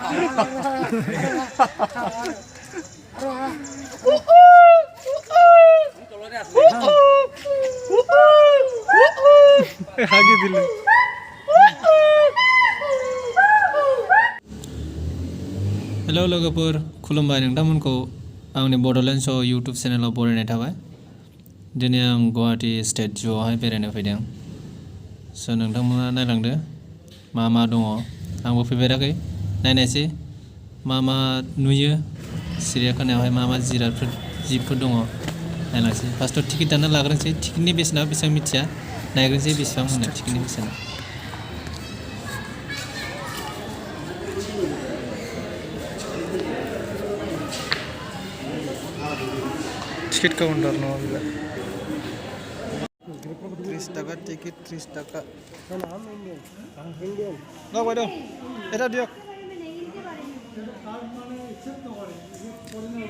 हागी दिले हेलो लोगोफोर खुलुमबाय नोंथांमोनखौ आंनि बड'लेण्ड श' इउटुब चेनेलाव बरायनाय थाबाय दिनै आं गुवाहाटी स्टेट जूआवहाय बेरायनो फैदों स' नोंथांमोना नायलांदो मा दङ आंबो फैफेराखै नायनायसै मा नुयो सिरियाखानायावहाय मा जिबफोर दङ नायलांसै फार्स्टआव टिकेट दानना लाग्रोनोसै टिकेटनि बेसेना बेसेबां मिथिया नायग्रोनोसै बेसेबां होनो टिकेटनि बेसेना टिकेट काउंटर नङा बेलाय 30 টাকা টিকেট 30 টাকা না বাইদ এটা দিয়ক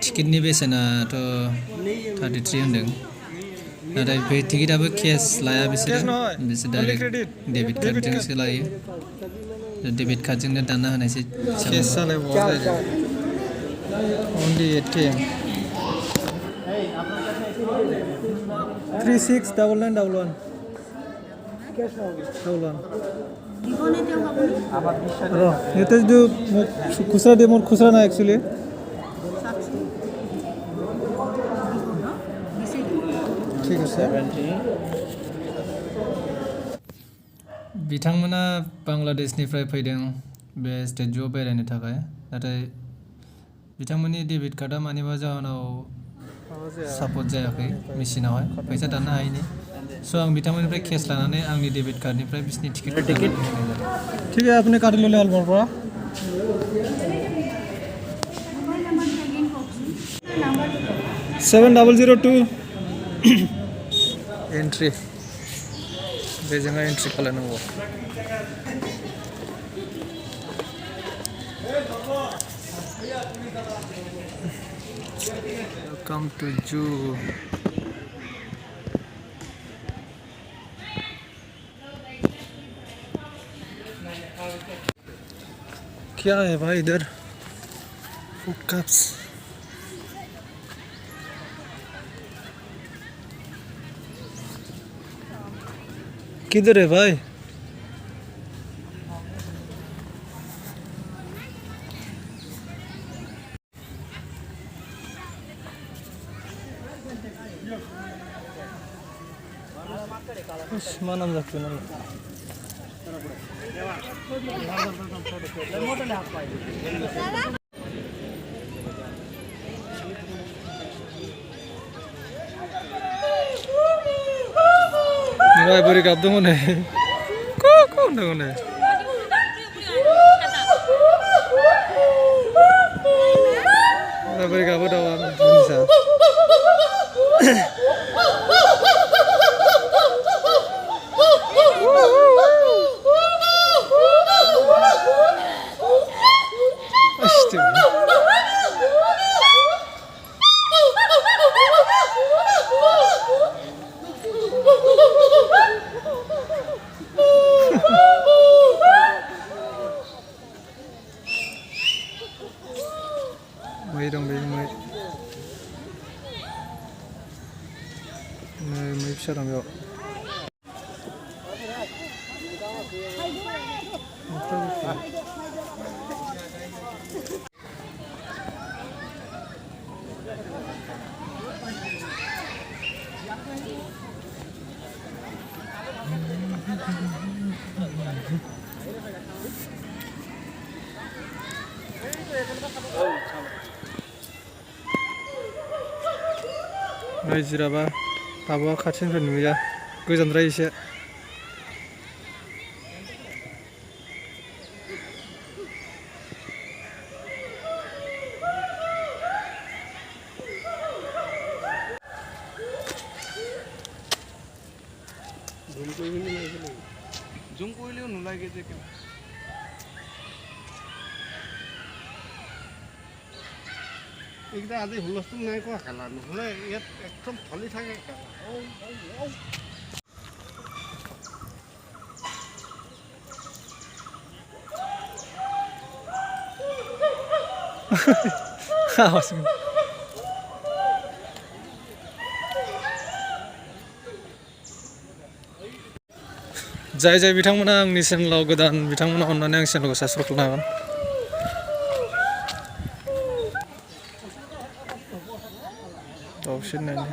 टिकेटनि बेसेनाथ' 33 होनदों नाथाय बे टिकेटाबो केस लाया बिसोर डाइरेक्ट डेबिट कार्डजोंसो लायो डेबिट कार्डजोंनो दानना होनायसै केस सालाय only ATM 369911 এটা যদি খুচরা দিয়ে মোর খুচরা না एक्चुअली ঠিক আছে बिथांमोना बांलादेशनिफ्राय फैदों बे स्टेट जूआव बेरायनो थाखाय नाथाय बिथांमोननि डेबिट कार्डआ मानिबा जाहोनाव सापर्ट जायाखै मेसिनावहाय फैसा दाननो हायैनि स' आं बिथांमोननिफ्राय केस लानानै आंनि डेबिट कार्डनिफ्राय बिसिनि टिकेट ठीक है आपने काट ले अलवर পৰা 7002 एंट्री बेजोंहाय एंट्री खालामनांगौ Welcome to zoo. क्या है भाई इधर फूड कप्स किधर है भाई मानम जातो ना बोरै गाबदों हनै होनदों हनै बोरै गाबो दाउआ मिथिया मै दं बे मै फिसा दं बेयाव नै जिराबा दाबोआ खाथिनिफ्राय नुया गोजानद्राय एसे জুম কৰিলেও নোলাগে যে এইকেইটা আজি হুলস্থুল নাই কৰা খেলা নহ'লে ইয়াত একদম চলি থাকে जाय जाय बिथांमोना आंनि चेनेलाव गोदान बिथांमोना अननानै आंनि चेनेलखौ साबस्क्राइब खालामनो हागोन। दाउसिन नायनो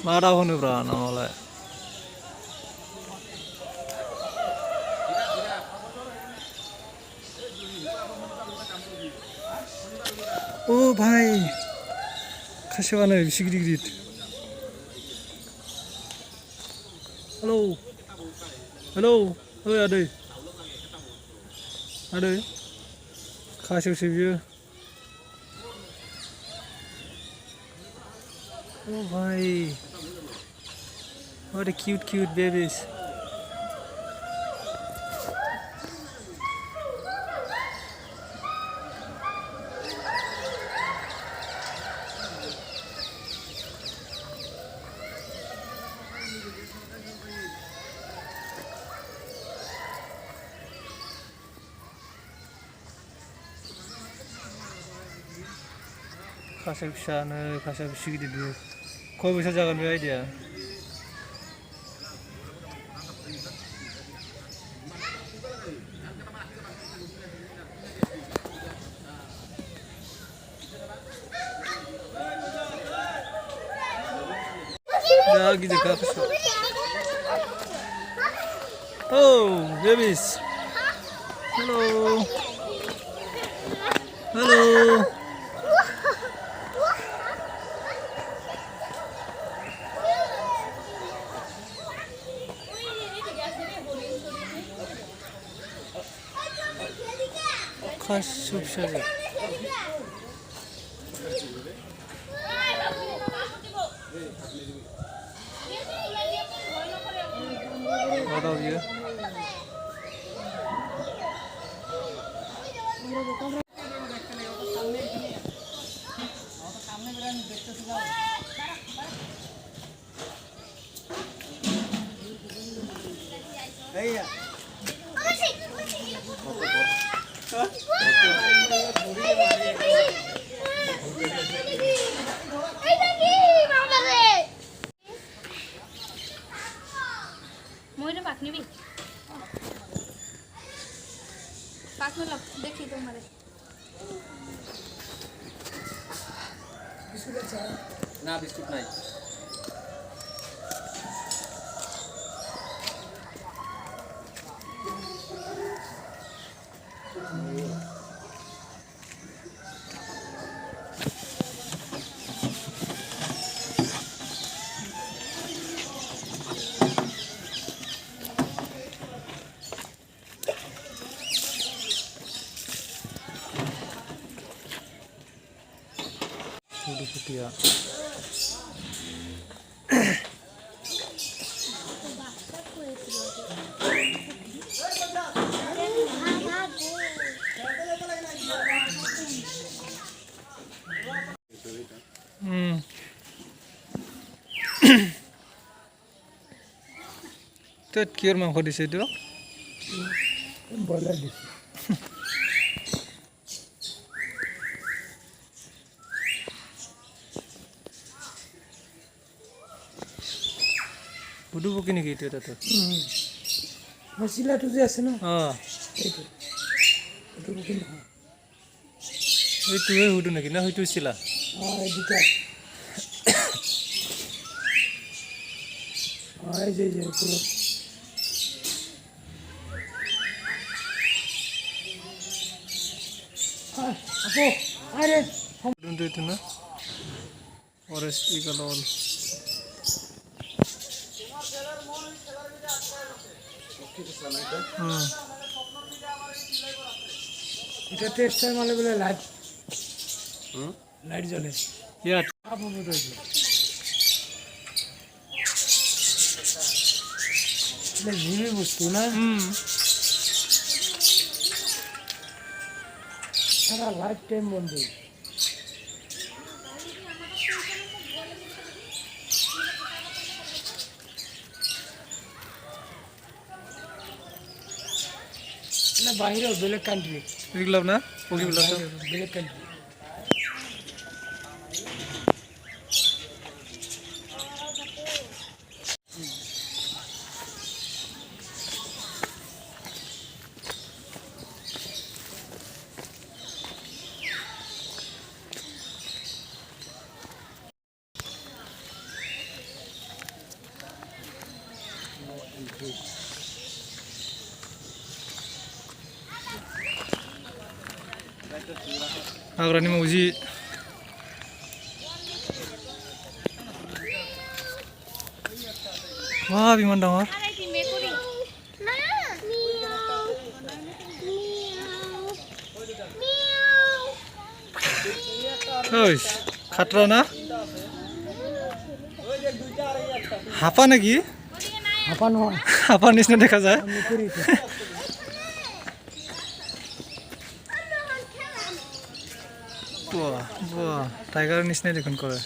मा दाउ होनोब्रा नामालाय ओ भाइ खासेवानो बेसे गिदिर गिदिर हेलौ हेलौ ओइ आदै आदै खासेवसो बियो ओ भाइ what a cute babies खासेव फिसानो खासेव बेसे गिदिर बियो खय बोसोर जागोन बे आइडिया दा गिदिरखा खासेव oh babies hello hello खासेव फिसाजो मा दाउ बियो মইটা পাক নিবি পাক নিলাম দেখি তোমারে বিস্কুট আছে না বিস্কুট নাই Putih ya. Tuh kior mangkok di situ. Boleh di. Udah begini gitu tuh. Masih tuh dia sana. Ah. Itu. Udah begini. Itu udah nih, nah itu sila. Ah, itu kan. Ah, ini pura. Ah, apa? Ada. Udah itu nah. Forest eagle all. এটা test time আলে বলে light light জ্বলে ইয়া আপু বুঝাইছে এটা Jimmy বস্তু না সারা life time বন্ধ বাহিৰৰ বেলেগ কাণ্ট্ৰি বিপ্লৱ না পকি বিপ্লৱ বেলেগ কাণ্ট্ৰি हाग्रानि मावजि wah biman dong Guys, khatra na হাপা নাকি হাপা নহয় হাপাৰ নিচিনা দেখা যায় বাহ বাহ টাইগাৰৰ নিচিনা দেখোন কৰে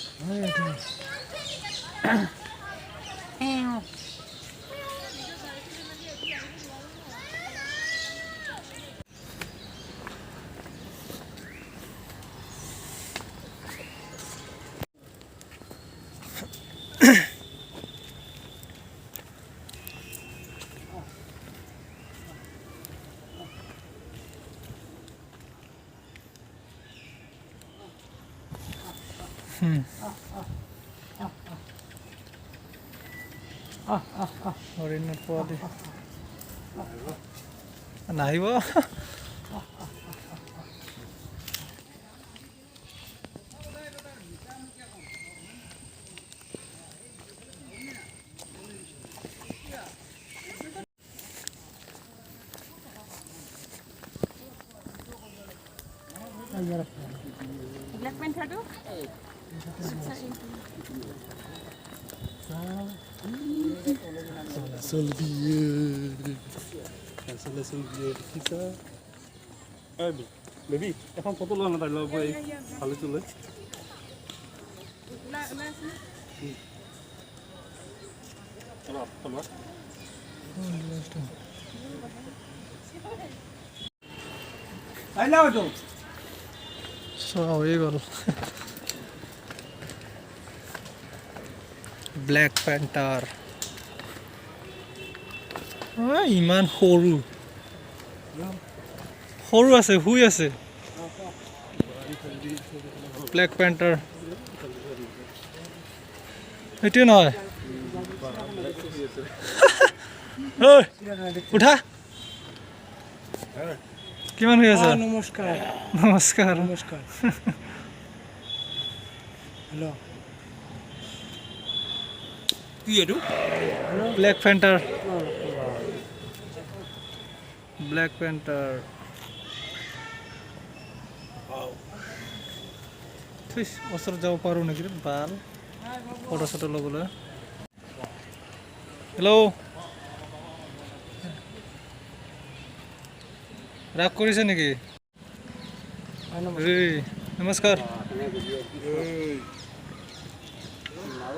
হৰিণ পোৱালি নাহিব Black Panther tu? Baby, এখন ফটো লওঁ না তাই লগ গৈ ভালে চলে I love you. So হৈ গ'ল ব্লেক পেন্টাৰ ইমান সৰু সৰু আছে শুই আছে ব্লেক পেন্টাৰ এইটোৱে নহয় উঠা কিমান হৈ আছে নমস্কাৰ নমস্কাৰ নমস্কাৰ হেল্ল' কি এটো ব্লেক পেন্টাৰ ব্লেক পেন্টাৰ ওচৰত যাব পাৰোঁ নেকি ভাল ফটো চটো ল'বলৈ হেল্ল' ৰাগ কৰিছে নেকি নমস্কাৰ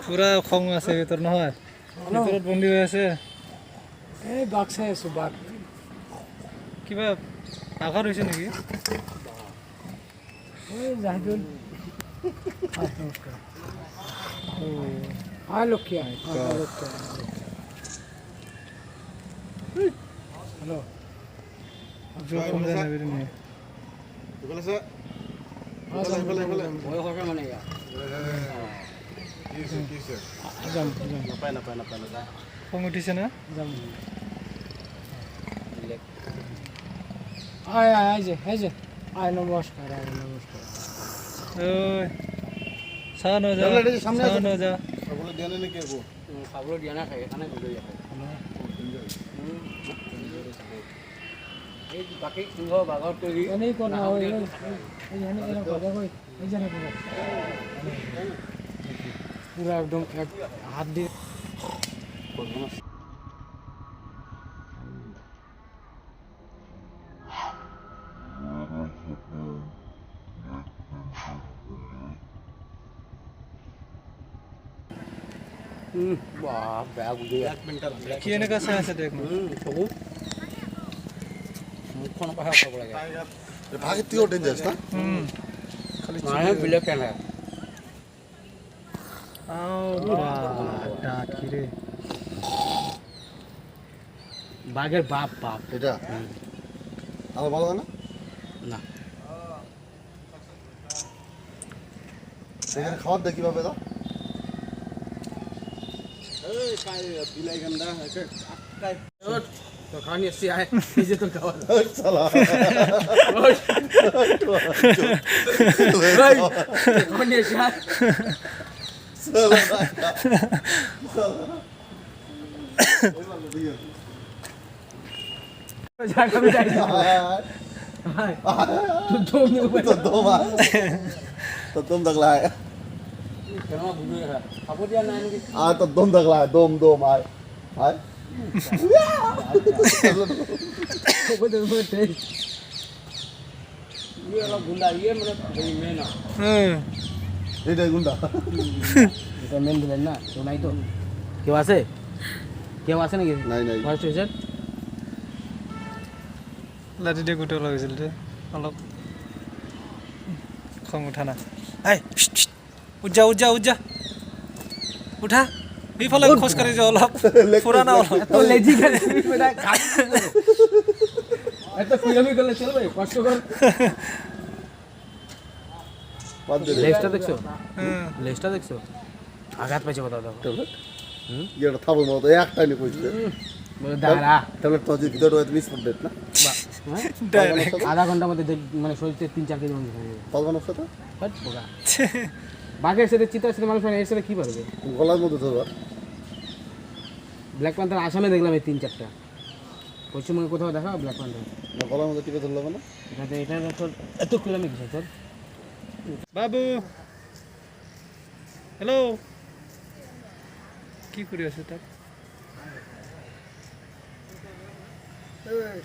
পুৰা খং আছে ভিতৰত নহয় ভিতৰত বন্দী হৈ আছে এই বাঘ চাই আছোঁ বাঘ কিবা আঘাত হৈছে নেকি এই জাহিদুল নমস্কাৰ হাই লক্ষীয়া হেল্ল' জোৰ কম যায় নাবি তুমি যাম খং উঠিছে না যাম আয় আয় আয় যে আয় নমস্কাৰ নমস্কাৰ ঐ চাহ ন যা চাহ ন যা খাবলৈ দিয়া নাই সেইকাৰণে গৈ এই বাকী সিংহ বাঘৰ কৰি এনেই কথা হয় পুৰা একদম এক হাত দি বেয়া বুজি কি এনেকুৱা চাই আছে দেখ চকু মুখখন পাহে খাব লাগে ভাগে তুইও ডেঞ্জারাস না মানে বিলে কেন বাঘের বাপ বাপ এটা আমার ভালো হয় না না এখানে খাবার দেখি পাবে তো তো খাওয়া নিয়ে এসছি আয় নিজে তো খাওয়া শালা খাওয়া নিয়ে এসছি আয় Dom đặc lại. cái nó bùn hả học có đi ăn cái À dom đặc lại, dom ai. Ai. không có được mất đấy ये वाला गुंडा ये मैंने मेन Đi đây Gunda. এটা মেন দিলেন না তো নাই তো কেউ আছে নাকি নাই নাই ফার্স্ট স্টেশন লাঠি দিয়ে গোটেই লাগিছিল যে অলপ খং উঠা না আই উঠা উঠা এইফালে খোজ কাঢ়ি যাওঁ অলপ ফুৰা না অলপ তো লেজি করে বেটা এত কুইলামি করলে চলবে কষ্ট কর বাদ দে লেজটা দেখছো আঘাত পাইছে কথা দেখো এটা থাবো মতো একটাই নি কইছে বলে দাঁড়া তাহলে তো যে ভিতরে হয়তো মিস করবে না আধা ঘন্টার মধ্যে মানে শরীরতে 3-4 কেজি ওজন হয়ে যাবে পালবানোর সাথে হট বোকা বাঘের সাথে চিতার সাথে মানুষ মানে এর সাথে কি পারবে গলার মধ্যে ধরবা ব্ল্যাক প্যান্থার আসামে দেখলাম এই 3-4টা পশ্চিমবঙ্গে কোথাও দেখা ব্ল্যাক প্যান্থার না গলার মধ্যে টিপে ধরলাম না এটা তোর এত কুইলামি কিসে তোর বাবু হেল্ল' কি কৰি আছে তাক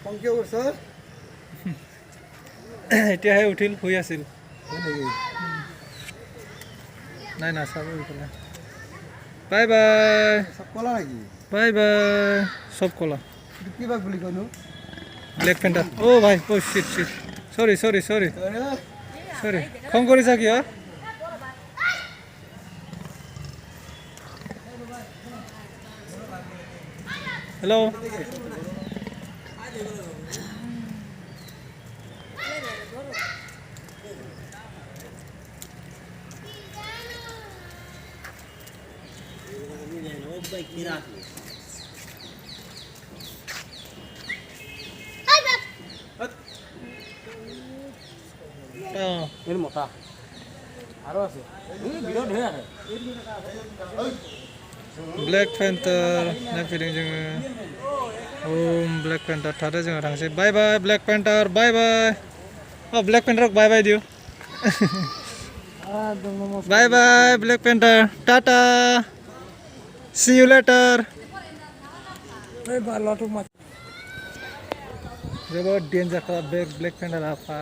কম কিয় কৰিছ এতিয়াহে উঠিল শুই আছিল নাই না চাব এইফালে বাই বাই সব কলা নাকি বাই বাই চব কলা কি বাঘ বুলি কইনো ব্লেক পেণ্টাৰ ভাই শিট সৰি খং কৰিছা কিয় হেল্ল' এর মোটা আরো আছে ভিডিও ঢের আছে ब्लेक पेन्टार नायफैदों जोङो ब्लेक पेन्टार थादो जोङो थांसै बाय बाय ब्लेक पेन्टार बाय बाय ब्लेक पेन्टार बाय बाय दियो बाय बाय ब्लेक पेन्टार टाटा सी यू लेटर जोबोद डेन्जार खा ब्लेक पेन्टार apa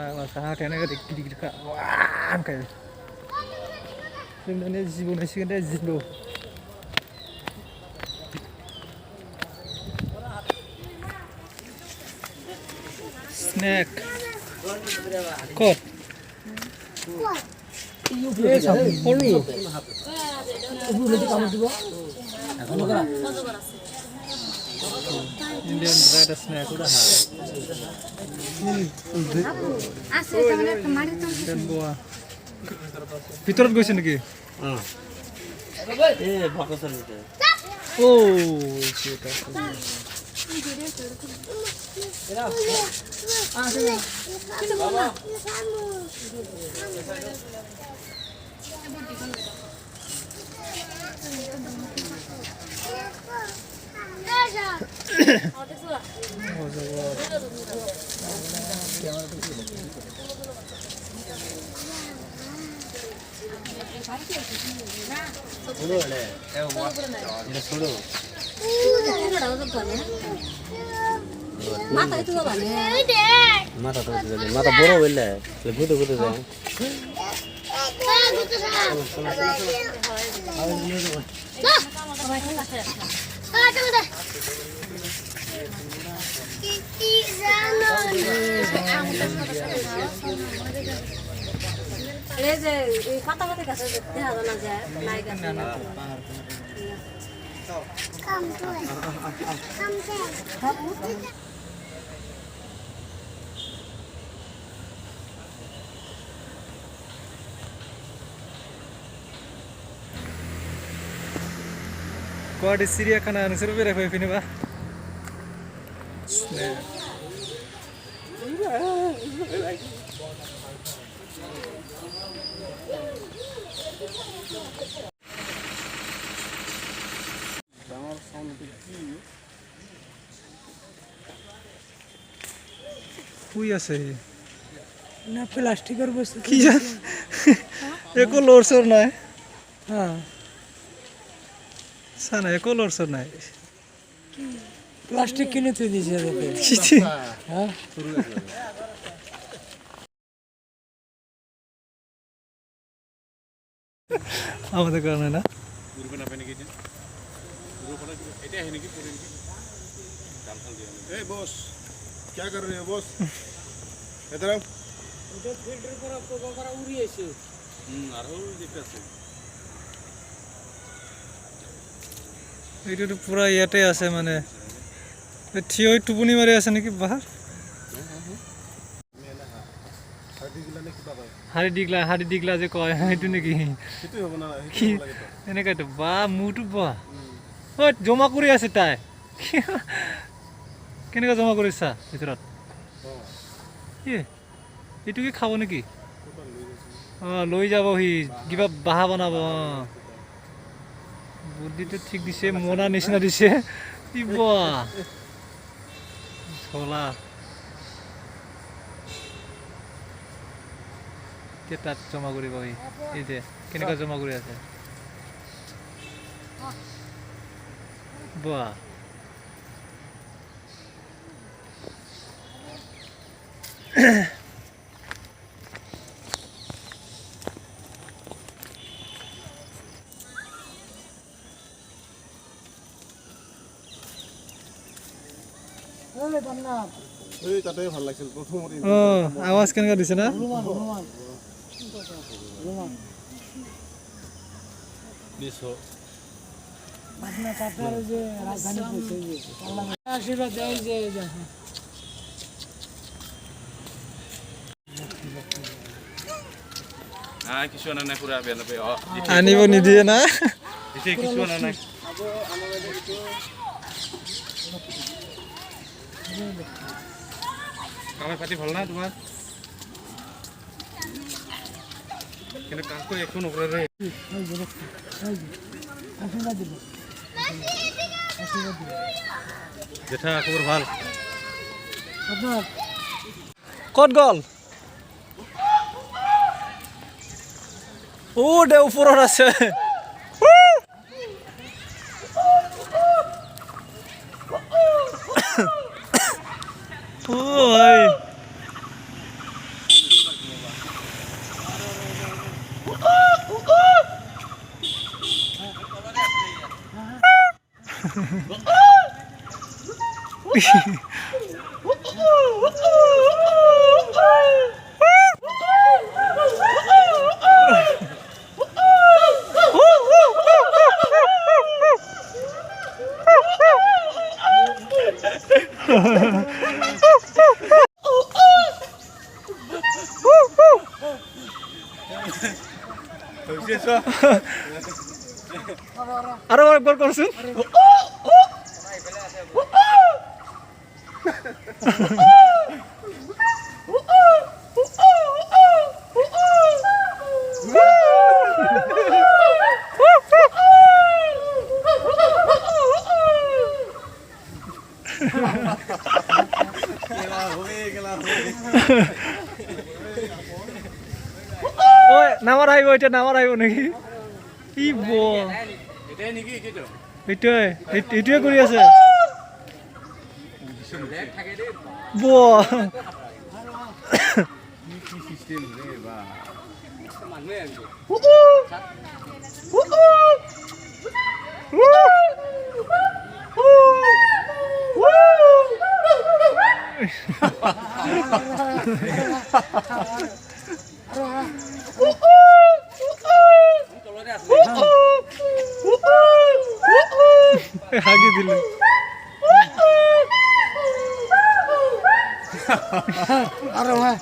हाथायानो ओरै गिदिर-गिदिरखा वां खायो जोंनानो जिबौ नायसिगोन दे जिबौ Snack. Kot. Indian bread snack. Dan buah. ভিতৰত গৈছে নেকি মাথা বড় হইলে ঘুরতে ঘুরতে যায় এই যে এই পাতাপাতি গাছে দেখা জানা যায় লাই গাছে गुवाहाटी सिरियाखाना नोंसोर बेरायफैफिनोबा শুই আছে না প্লাস্টিকের বস্তু কি একো লৰচৰ নাই হ্যাঁ সানা একো লৰচৰ নাই প্লাস্টিক কিনে তুই দিছে হ্যাঁ আমাদের কারণে না ए बॉस क्या कर रहे हो बॉस इधर आओ এটা ফিল্টার করা পোকা করা উড়ি আছে আর ও দেখতেছে এইটো পুরা ইয়াতে আছে মানে থিয় হৈ টোপনি মাৰি আছে নেকি বাহাৰ হাড়ি দিগলা যে কয় এইটো নেকি সেইটো হ'ব না কি এনেকাটো বা মুটো বা ঐ জমা কৰি আছে তাই কেনেকৈ জমা কৰিছা ভিতৰত কি এইটো কি খাব নেকি লৈ যাব সি কিবা বাহা বনাব বুদ্ধিটো ঠিক দিছে মোনা নিচিনা দিছে কি বা ঝোলা তাত জমা কৰিব সি এই যে কেনেকৈ জমা কৰি আছে বাহ ওরে বান্না এই তাতে ভাল লাগিছিল প্ৰথমতে আৱাজ কেনেকৈ দিছে না নিছো আপনার কাটার যে রাজধানী পৌঁছে গিয়েছে আল্লাহ আশীর্বাদ দেয় যে কিছু আনা নাই পুৰা বেয়া নাপায় আনিব নিদিয়ে না এতিয়া কিছু আনা নাই কামে পাতি ভাল না তোমাৰ কিন্তু কাকো একো নকৰে ৰে আশীর্বাদ দিল জেঠা খবৰ ভাল আপনার ক'ত গ'ল দে ওপৰত আছে ঐ আৰু একবাৰ কৰচোন ঐ নামাৰ আহিব এতিয়া নামাৰ আহিব নেকি কি এইটোৱে কৰি আছে হাগি দিল আরে ভাই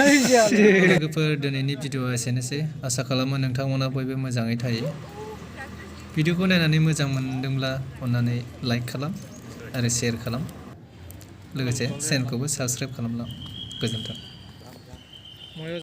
लोगोफोर दिनैनि भिडिअआ एसेनोसै आसा खालामो नोंथांमोना बयबो मोजाङै थायो भिडिअखौ नायनानै मोजां मोनदोंब्ला अन्नानै लाइक खालाम आरो शेयार खालाम लोगोसे चेनेलखौबो साबस्क्राइब खालामलां गोजोन्थों